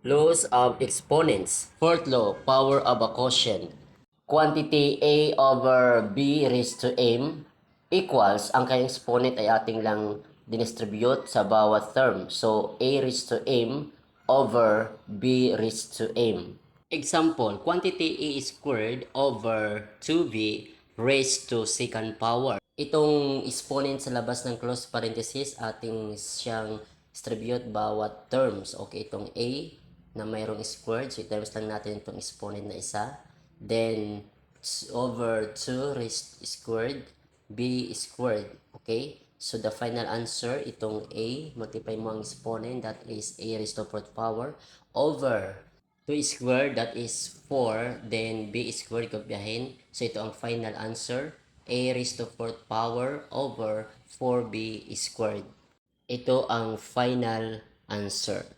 Laws of exponents. Fourth law, power of a quotient. Quantity A over B raised to M equals, ang kanyang exponent ay ating lang dinistribute sa bawat term. So, A raised to M over B raised to M. Example, quantity A squared over 2B raised to second power. Itong exponent sa labas ng close parenthesis, ating siyang distribute bawat terms. Okay, itong A na mayroong squared, so i-terms lang natin itong exponent na isa. Then, over 2 raised squared, B squared. Okay, so the final answer, itong A, multiply mo ang exponent, that is A raised to 4th power, over 2 squared, that is 4, then B squared, kopyahin. So ito ang final answer, A raised to 4th power over 4B squared. Ito ang final answer.